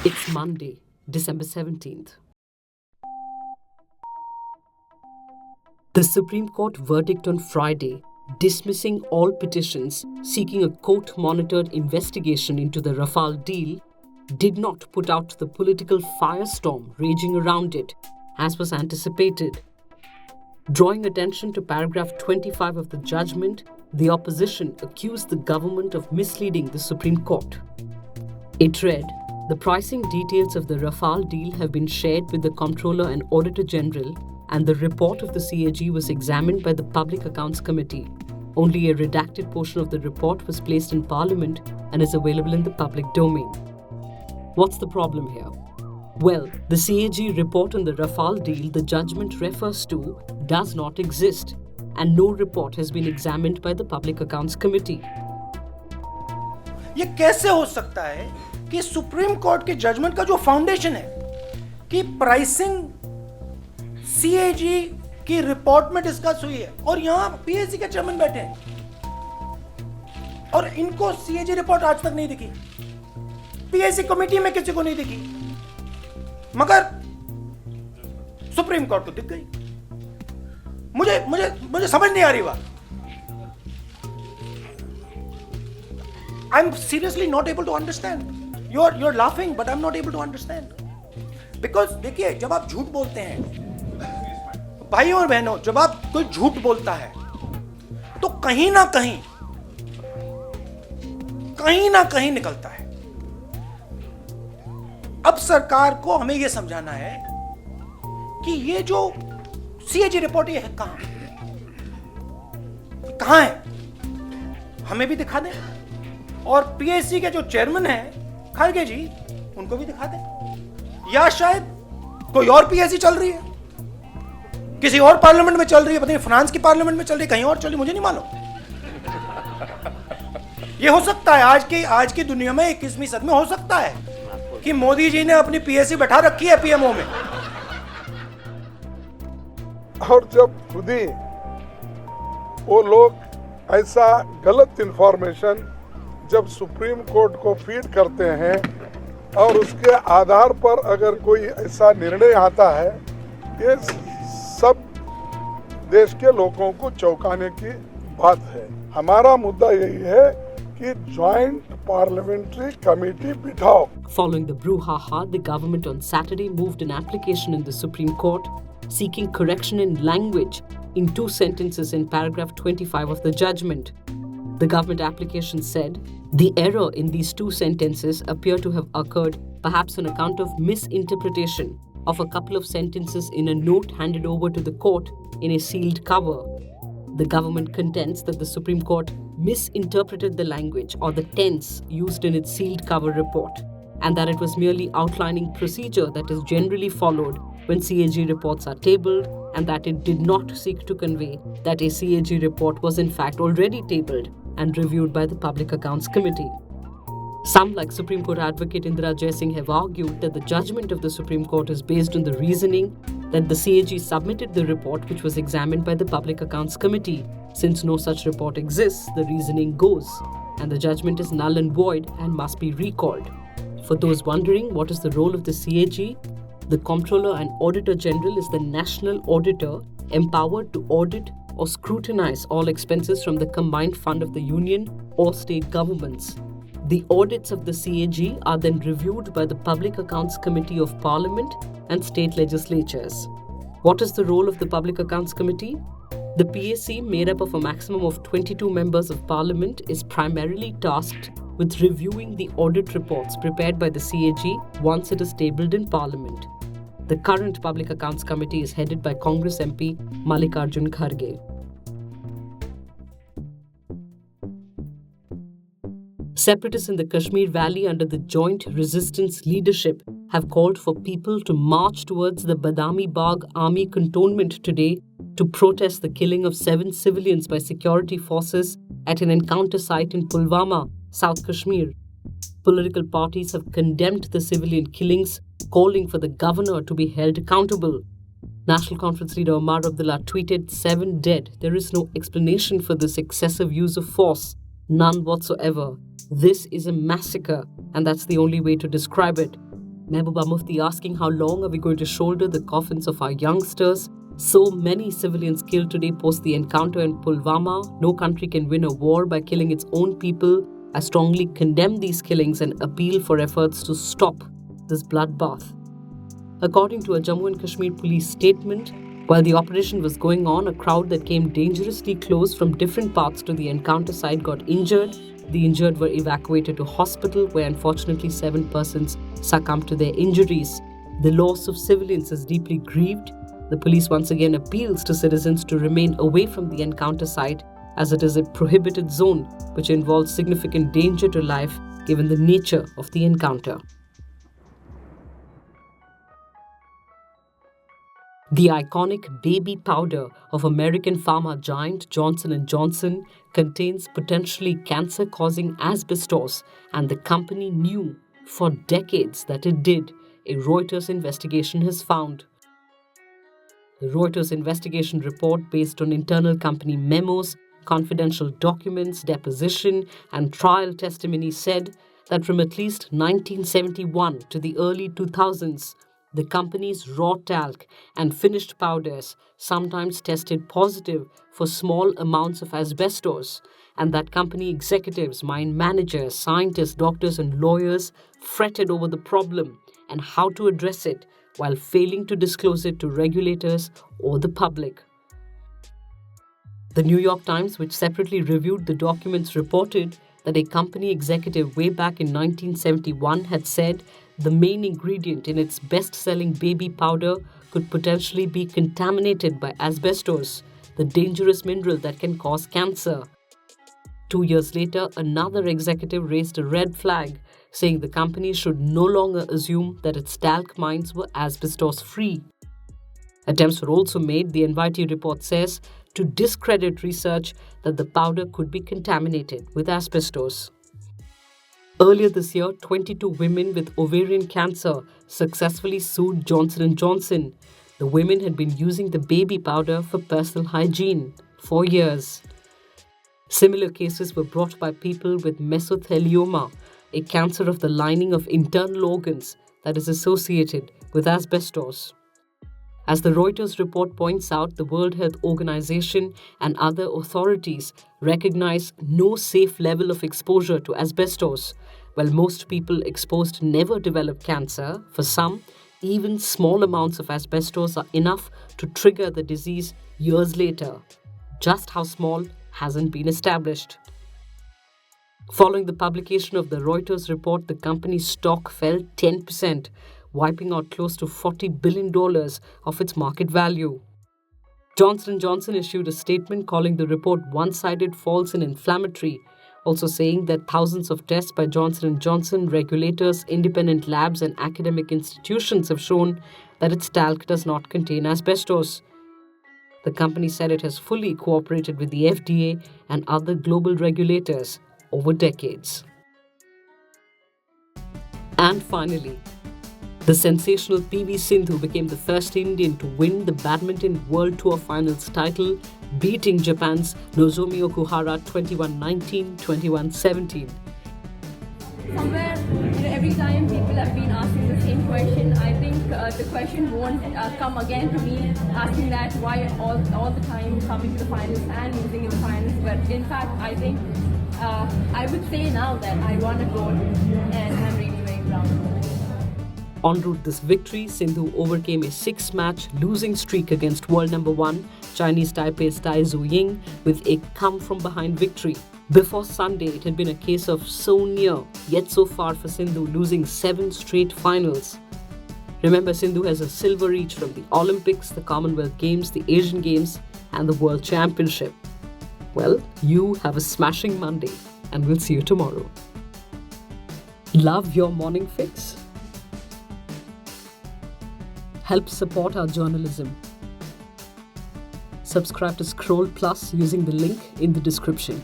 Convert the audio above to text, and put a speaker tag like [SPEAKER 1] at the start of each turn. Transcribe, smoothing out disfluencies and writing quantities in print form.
[SPEAKER 1] It's Monday, December 17th. The Supreme Court verdict on Friday, dismissing all petitions seeking a court-monitored investigation into the Rafale deal, did not put out the political firestorm raging around it, as was anticipated. Drawing attention to paragraph 25 of the judgment, the opposition accused the government of misleading the Supreme Court. It read, "The pricing details of the Rafale deal have been shared with the Comptroller and Auditor General, and the report of the CAG was examined by the Public Accounts Committee. Only a redacted portion of the report was placed in Parliament and is available in the public domain." What's the problem here? Well, the CAG report on the Rafale deal the judgment refers to does not exist, and no report has been examined by the Public Accounts Committee.
[SPEAKER 2] ये कैसे हो सकता है कि supreme court के judgement का जो foundation है कि प्राइसिंग सीएजी की रिपोर्ट में डिस्कस हुई है और यहां पीएससी के चेयरमैन बैठे हैं और इनको सीएजी रिपोर्ट आज तक नहीं दिखी, पीएससी कमेटी में किसी को नहीं दिखी, मगर सुप्रीम कोर्ट को दिख गई। मुझे मुझे मुझे समझ नहीं आ रही बात। I'm seriously not able to understand. You're laughing, but I'm not able to understand. Because देखिए, जब आप झूठ बोलते हैं, भाइयों और बहनों, जब आप कोई झूठ बोलता है, तो कहीं ना कहीं निकलता है। अब सरकार को हमें यह समझाना है कि ये जो सीएजी रिपोर्ट ये है कहां है, हमें भी दिखा दें, और पीएससी के जो चेयरमैन हैं खड़गे जी, उनको भी दिखा दें, या शायद कोई और पीएससी चल रही है, किसी और पार्लियामेंट में चल रही है, पता नहीं फ्रांस की पार्लियामेंट में चल रही है, कहीं और चल रही, मुझे नहीं मालूम। ये हो सकता है आज की दुनिया में 21वीं सदी में हो सकता है कि मोदी जी ने अपनी पीएससी बैठा रखी है पीएमओ में।
[SPEAKER 3] और जब खुद ही वो लोग ऐसा गलत इंफॉर्मेशन जब सुप्रीम कोर्ट को फीड करते हैं और उसके आधार पर अगर कोई ऐसा निर्णय आता है, ये सब देश के लोगों को चौंकाने की बात है। हमारा मुद्दा यही है कि जॉइंट पार्लियामेंट्री कमेटी बिठाओ।
[SPEAKER 1] Following the brouhaha, the government on Saturday moved an application in the Supreme Court seeking correction in language in 2 sentences in paragraph 25 of the judgment. The government application said, "The error in these 2 sentences appear to have occurred perhaps on account of misinterpretation of a couple of sentences in a note handed over to the court in a sealed cover." The government contends that the Supreme Court misinterpreted the language or the tense used in its sealed cover report, and that it was merely outlining procedure that is generally followed when CAG reports are tabled, and that it did not seek to convey that a CAG report was in fact already tabled and reviewed by the Public Accounts Committee. Some, like Supreme Court advocate Indira Jaisingh, have argued that the judgment of the Supreme Court is based on the reasoning that the CAG submitted the report which was examined by the Public Accounts Committee. Since no such report exists, the reasoning goes, and the judgment is null and void and must be recalled. For those wondering what is the role of the CAG, the Comptroller and Auditor General is the national auditor empowered to audit or scrutinize all expenses from the combined fund of the union or state governments. The audits of the CAG are then reviewed by the Public Accounts Committee of Parliament and state legislatures. What is the role of the Public Accounts Committee? The PAC, made up of a maximum of 22 members of Parliament, is primarily tasked with reviewing the audit reports prepared by the CAG once it is tabled in Parliament. The current Public Accounts Committee is headed by Congress MP Mallik Kharge. Separatists in the Kashmir Valley under the Joint Resistance Leadership have called for people to march towards the Badami Bagh Army Cantonment today to protest the killing of 7 civilians by security forces at an encounter site in Pulwama, South Kashmir. Political parties have condemned the civilian killings, calling for the governor to be held accountable. National Conference leader Omar Abdullah tweeted, 7 dead. There is no explanation for this excessive use of force. None whatsoever. This is a massacre, and that's the only way to describe it. Mehbooba Mufti asking how long are we going to shoulder the coffins of our youngsters? So many civilians killed today post the encounter in Pulwama. No country can win a war by killing its own people. I strongly condemn these killings and appeal for efforts to stop this bloodbath. According to a Jammu and Kashmir police statement, while the operation was going on, a crowd that came dangerously close from different paths to the encounter site got injured. The injured were evacuated to hospital, where unfortunately 7 persons succumbed to their injuries. The loss of civilians is deeply grieved. The police once again appeals to citizens to remain away from the encounter site, as it is a prohibited zone which involves significant danger to life given the nature of the encounter. The iconic baby powder of American pharma giant Johnson & Johnson contains potentially cancer-causing asbestos, and the company knew for decades that it did, a Reuters investigation has found. The Reuters investigation report, based on internal company memos, confidential documents, deposition, and trial testimony, said that from at least 1971 to the early 2000s, the company's raw talc and finished powders sometimes tested positive for small amounts of asbestos, and that company executives, mine managers, scientists, doctors, and lawyers fretted over the problem and how to address it while failing to disclose it to regulators or the public. The New York Times, which separately reviewed the documents, reported that a company executive way back in 1971 had said the main ingredient in its best-selling baby powder could potentially be contaminated by asbestos, the dangerous mineral that can cause cancer. 2 years later, another executive raised a red flag, saying the company should no longer assume that its talc mines were asbestos-free. Attempts were also made, the NYT report says, to discredit research that the powder could be contaminated with asbestos. Earlier this year, 22 women with ovarian cancer successfully sued Johnson & Johnson. The women had been using the baby powder for personal hygiene for years. Similar cases were brought by people with mesothelioma, a cancer of the lining of internal organs that is associated with asbestos. As the Reuters report points out, the World Health Organization and other authorities recognize no safe level of exposure to asbestos. While most people exposed never develop cancer, for some, even small amounts of asbestos are enough to trigger the disease years later. Just how small hasn't been established. Following the publication of the Reuters report, the company's stock fell 10%, wiping out close to $40 billion of its market value. Johnson & Johnson issued a statement calling the report one-sided, false and inflammatory, also saying that thousands of tests by Johnson & Johnson, regulators, independent labs and academic institutions have shown that its talc does not contain asbestos. The company said it has fully cooperated with the FDA and other global regulators over decades. And finally, the sensational PV Sindhu became the first Indian to win the Badminton World Tour Finals title, beating Japan's Nozomi Okuhara 21-19, 21-17.
[SPEAKER 4] Somewhere, every time people have been asking the same question, I think the question won't come again to me, asking that why all the time coming to the finals and losing in the finals. But in fact, I think I would say now that I won a gold, and I'm really very proud of it.
[SPEAKER 1] En route this victory, Sindhu overcame a 6-match losing streak against world number 1 Chinese Taipei's Tai Zhu with a come-from-behind victory. Before Sunday, it had been a case of so near, yet so far for Sindhu, losing 7 straight finals. Remember, Sindhu has a silver each from the Olympics, the Commonwealth Games, the Asian Games, and the World Championship. Well, you have a smashing Monday, and we'll see you tomorrow. Love your morning fix? Help support our journalism. Subscribe to Scroll Plus using the link in the description.